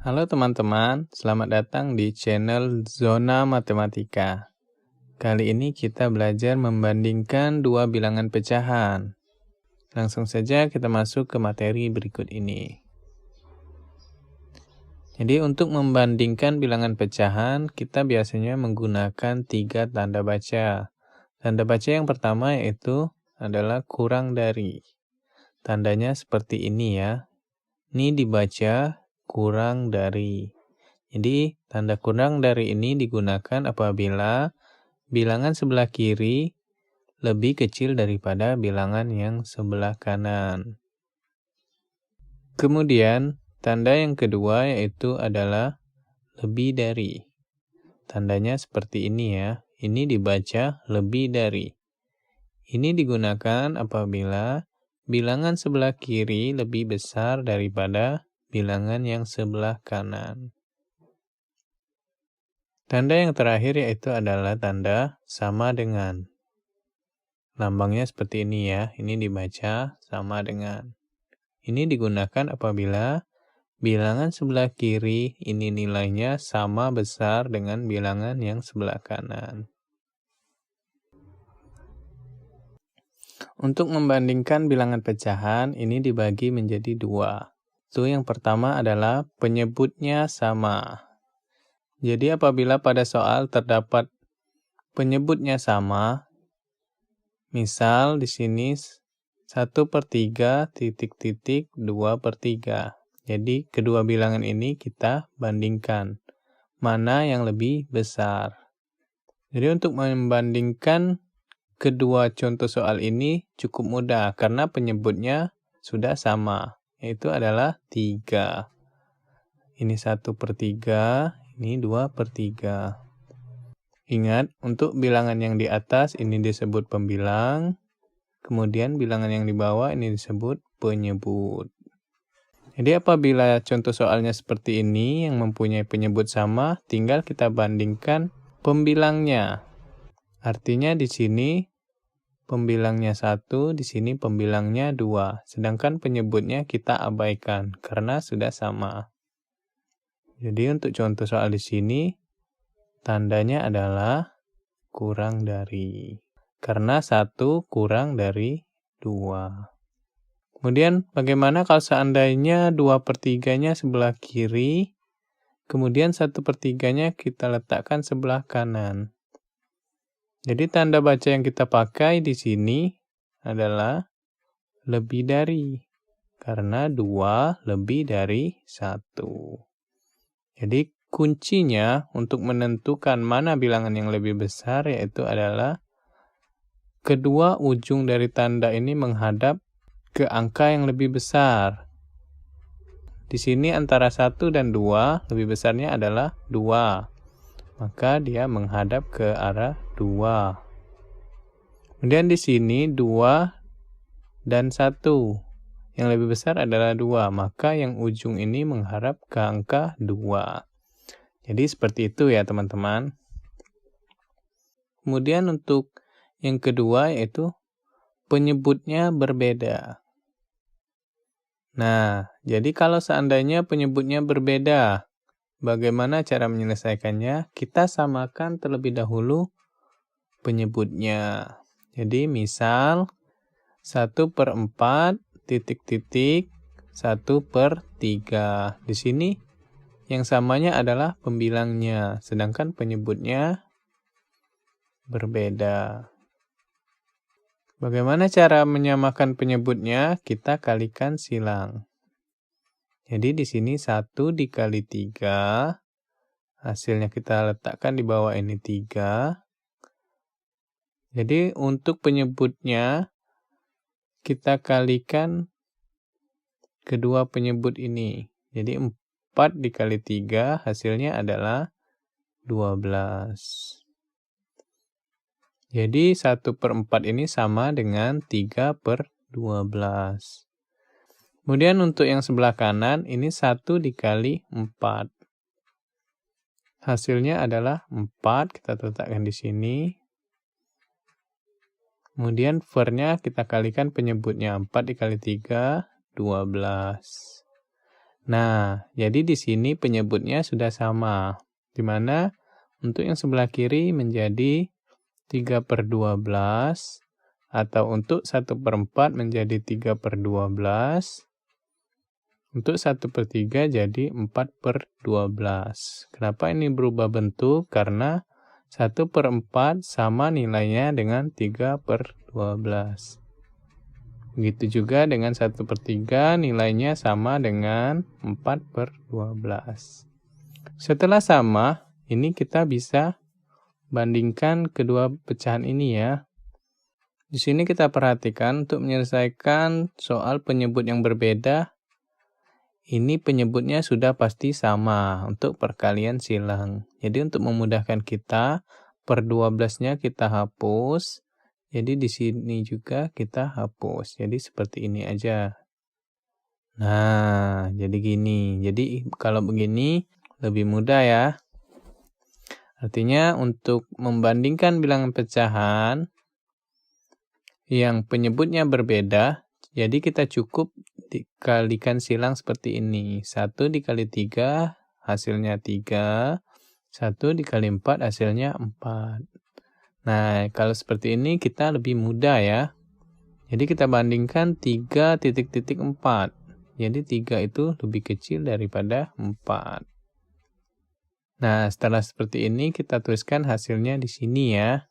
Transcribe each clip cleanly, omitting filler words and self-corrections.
Halo teman-teman, selamat datang di channel Zona Matematika. Kali ini kita belajar membandingkan dua bilangan pecahan. Langsung saja kita masuk ke materi berikut ini. Jadi untuk membandingkan bilangan pecahan, kita biasanya menggunakan 3 tanda baca. Tanda baca yang pertama yaitu adalah kurang dari. Tandanya seperti ini ya. Ini dibaca kurang dari. Jadi, tanda kurang dari ini digunakan apabila bilangan sebelah kiri lebih kecil daripada bilangan yang sebelah kanan. Kemudian, tanda yang kedua yaitu adalah lebih dari. Tandanya seperti ini ya. Ini dibaca lebih dari. Ini digunakan apabila bilangan sebelah kiri lebih besar daripada bilangan yang sebelah kanan. Tanda yang terakhir yaitu adalah tanda sama dengan. Lambangnya seperti ini ya, ini dibaca sama dengan. Ini digunakan apabila bilangan sebelah kiri ini nilainya sama besar dengan bilangan yang sebelah kanan. Untuk membandingkan bilangan pecahan, ini dibagi menjadi dua. Itu yang pertama adalah penyebutnya sama. Jadi apabila pada soal terdapat penyebutnya sama, misal di sini 1/3 titik-titik 2/3. Jadi kedua bilangan ini kita bandingkan. Mana yang lebih besar. Jadi untuk membandingkan kedua contoh soal ini cukup mudah karena penyebutnya sudah sama, yaitu adalah 3. Ini 1/3, ini 2/3. Ingat, untuk bilangan yang di atas ini disebut pembilang, kemudian bilangan yang di bawah ini disebut penyebut. Jadi apabila contoh soalnya seperti ini yang mempunyai penyebut sama, tinggal kita bandingkan pembilangnya. Artinya di sini pembilangnya 1, di sini pembilangnya 2. Sedangkan penyebutnya kita abaikan karena sudah sama. Jadi untuk contoh soal di sini, tandanya adalah kurang dari. Karena 1 kurang dari 2. Kemudian bagaimana kalau seandainya 2/3-nya sebelah kiri, kemudian 1/3-nya kita letakkan sebelah kanan. Jadi tanda baca yang kita pakai di sini adalah lebih dari. Karena 2 lebih dari 1. Jadi kuncinya untuk menentukan mana bilangan yang lebih besar yaitu adalah kedua ujung dari tanda ini menghadap ke angka yang lebih besar. Di sini antara 1 dan 2 lebih besarnya adalah 2. Maka dia menghadap ke arah 2. Kemudian di sini 2 dan 1. Yang lebih besar adalah 2. Maka yang ujung ini menghadap ke angka 2. Jadi seperti itu ya teman-teman. Kemudian untuk yang kedua yaitu penyebutnya berbeda. Nah, jadi kalau seandainya penyebutnya berbeda, bagaimana cara menyelesaikannya? Kita samakan terlebih dahulu penyebutnya. Jadi misal 1/4 titik-titik 1/3. Di sini yang samanya adalah pembilangnya, sedangkan penyebutnya berbeda. Bagaimana cara menyamakan penyebutnya? Kita kalikan silang. Jadi di sini 1 dikali 3, hasilnya kita letakkan di bawah ini 3. Jadi untuk penyebutnya, kita kalikan kedua penyebut ini. Jadi 4 dikali 3, hasilnya adalah 12. Jadi 1/4 ini sama dengan 3/12. Kemudian untuk yang sebelah kanan, ini 1 dikali 4. Hasilnya adalah 4, kita letakkan di sini. Kemudian per-nya kita kalikan penyebutnya, 4 dikali 3, 12. Nah, jadi di sini penyebutnya sudah sama. Di mana untuk yang sebelah kiri menjadi 3/12, atau untuk 1/4 menjadi 3/12, untuk 1/3 jadi 4/12. Kenapa ini berubah bentuk? Karena 1/4 sama nilainya dengan 3/12. Begitu juga dengan 1/3 nilainya sama dengan 4/12. Setelah sama, ini kita bisa bandingkan kedua pecahan ini ya. Di sini kita perhatikan untuk menyelesaikan soal penyebut yang berbeda, ini penyebutnya sudah pasti sama untuk perkalian silang. Jadi untuk memudahkan kita, per 12-nya kita hapus. Jadi di sini juga kita hapus. Jadi seperti ini aja. Nah, jadi gini. Jadi kalau begini lebih mudah ya. Artinya untuk membandingkan bilangan pecahan yang penyebutnya berbeda, jadi kita cukup dikalikan silang seperti ini. 1 dikali 3 hasilnya 3. 1 dikali 4 hasilnya 4. Nah, kalau seperti ini kita lebih mudah ya. Jadi kita bandingkan 3,4. Jadi 3 itu lebih kecil daripada 4. Nah, setelah seperti ini kita tuliskan hasilnya di sini ya.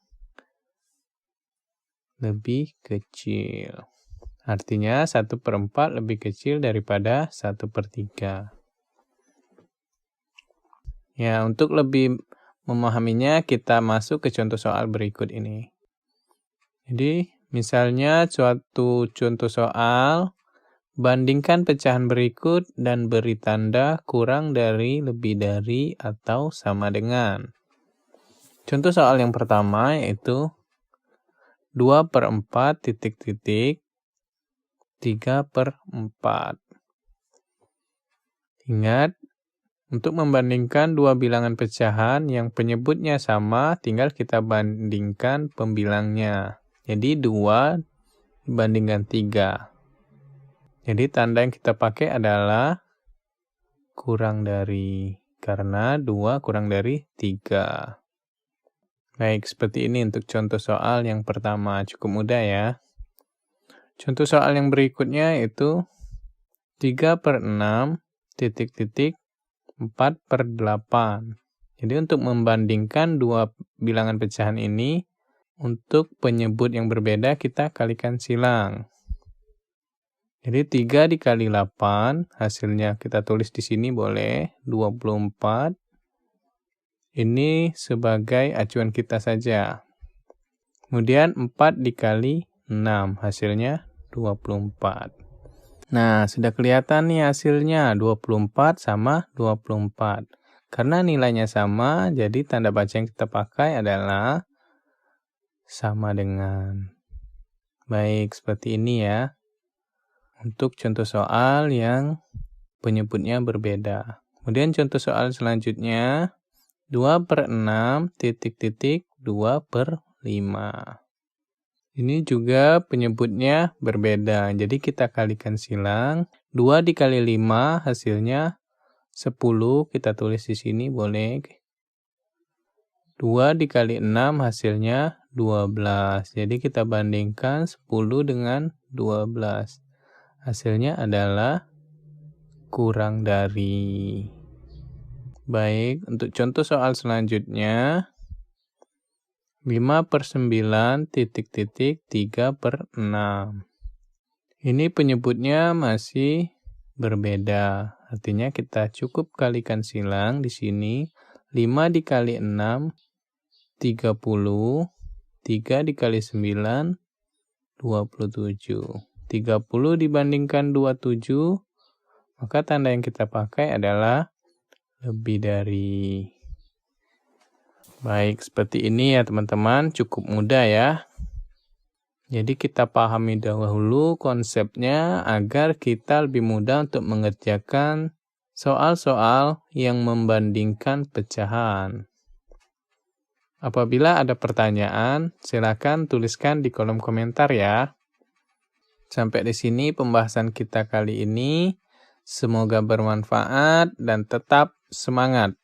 Lebih kecil. Artinya 1/4 lebih kecil daripada 1/3. Ya, untuk lebih memahaminya kita masuk ke contoh soal berikut ini. Jadi, misalnya suatu contoh soal, bandingkan pecahan berikut dan beri tanda kurang dari, lebih dari, atau sama dengan. Contoh soal yang pertama yaitu 2/4 titik-titik 3/4. Ingat, untuk membandingkan dua bilangan pecahan yang penyebutnya sama, tinggal kita bandingkan pembilangnya. Jadi 2 dibandingkan 3. Jadi tanda yang kita pakai adalah kurang dari, karena 2 kurang dari 3. Baik, seperti ini untuk contoh soal yang pertama. Cukup mudah ya. Contoh soal yang berikutnya yaitu 3/6 titik-titik 4/8. Jadi untuk membandingkan dua bilangan pecahan ini, untuk penyebut yang berbeda kita kalikan silang. Jadi 3 dikali 8, hasilnya kita tulis di sini boleh 24. Ini sebagai acuan kita saja. Kemudian 4 dikali 6, hasilnya 24. Nah, sudah kelihatan nih hasilnya 24 sama 24. Karena nilainya sama, jadi tanda baca yang kita pakai adalah sama dengan. Baik, seperti ini ya. Untuk contoh soal yang penyebutnya berbeda. Kemudian contoh soal selanjutnya 2/6 titik-titik 2/5. Ini juga penyebutnya berbeda. Jadi kita kalikan silang. 2 dikali 5 hasilnya 10. Kita tulis di sini boleh. 2 dikali 6 hasilnya 12. Jadi kita bandingkan 10 dengan 12. Hasilnya adalah kurang dari. Baik, untuk contoh soal selanjutnya 5/9 titik-titik 3/6. Ini penyebutnya masih berbeda. Artinya kita cukup kalikan silang di sini. 5 dikali 6 30. 3 dikali 9 27. 30 dibandingkan 27, maka tanda yang kita pakai adalah lebih dari. Baik, seperti ini ya teman-teman, cukup mudah ya. Jadi kita pahami dahulu konsepnya agar kita lebih mudah untuk mengerjakan soal-soal yang membandingkan pecahan. Apabila ada pertanyaan, silakan tuliskan di kolom komentar ya. Sampai di sini pembahasan kita kali ini. Semoga bermanfaat dan tetap semangat.